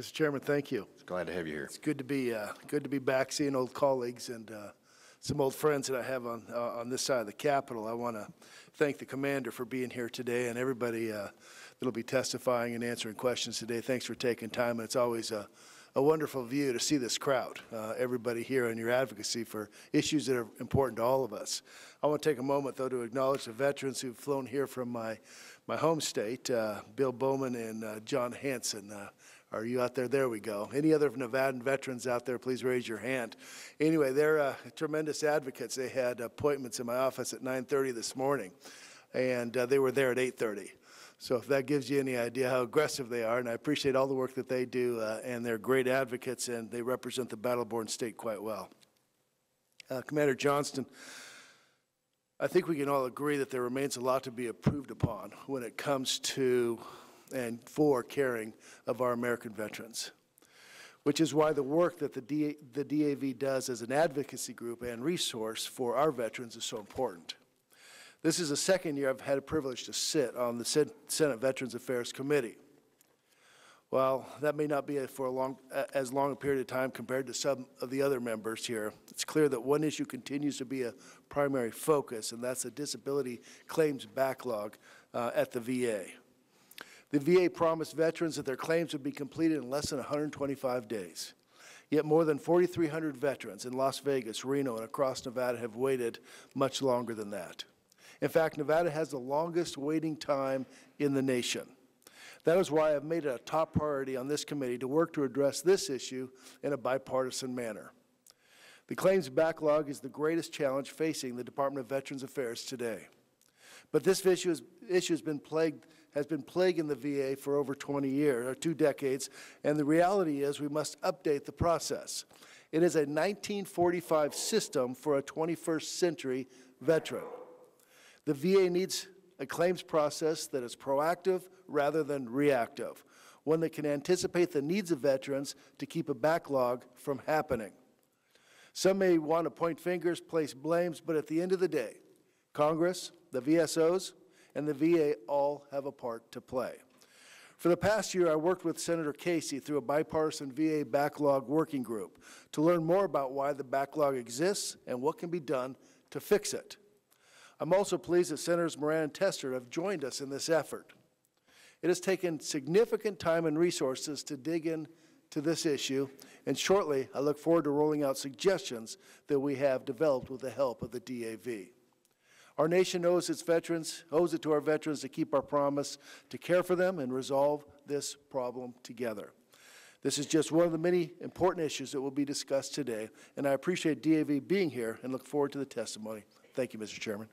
Mr. Chairman, thank you. Glad to have you here. It's good to be back, seeing old colleagues and some old friends that I have on this side of the Capitol. I want to thank the commander for being here today, and everybody that'll be testifying and answering questions today. Thanks for taking time, and it's always a wonderful view to see this crowd, everybody here, and your advocacy for issues that are important to all of us. I want to take a moment, though, to acknowledge the veterans who've flown here from my home state, Bill Bowman and John Hanson. Are you out there? There we go. Any other Nevadan veterans out there, please raise your hand. Anyway, they're tremendous advocates. They had appointments in my office at 9:30 this morning, and they were there at 8:30. So if that gives you any idea how aggressive they are, and I appreciate all the work that they do, and they're great advocates, and they represent the battle-born state quite well. Commander Johnston, I think we can all agree that there remains a lot to be improved upon when it comes to and for caring of our American veterans, which is why the work that the DAV does as an advocacy group and resource for our veterans is so important. This is the second year I've had a privilege to sit on the Senate Veterans Affairs Committee. While that may not be for as long a period of time compared to some of the other members here, it's clear that one issue continues to be a primary focus, and that's the disability claims backlog at the VA. The VA promised veterans that their claims would be completed in less than 125 days. Yet more than 4,300 veterans in Las Vegas, Reno, and across Nevada have waited much longer than that. In fact, Nevada has the longest waiting time in the nation. That is why I've made it a top priority on this committee to work to address this issue in a bipartisan manner. The claims backlog is the greatest challenge facing the Department of Veterans Affairs today. But this issue has been plaguing the VA for over 20 years, or 2 decades, and the reality is we must update the process. It is a 1945 system for a 21st century veteran. The VA needs a claims process that is proactive rather than reactive, one that can anticipate the needs of veterans to keep a backlog from happening. Some may want to point fingers, place blames, but at the end of the day, Congress, the VSOs, and the VA all have a part to play. For the past year, I worked with Senator Casey through a bipartisan VA backlog working group to learn more about why the backlog exists and what can be done to fix it. I'm also pleased that Senators Moran and Tester have joined us in this effort. It has taken significant time and resources to dig into this issue, and shortly I look forward to rolling out suggestions that we have developed with the help of the DAV. Our nation owes it to our veterans to keep our promise to care for them and resolve this problem together. This is just one of the many important issues that will be discussed today, and I appreciate DAV being here and look forward to the testimony. Thank you, Mr. Chairman.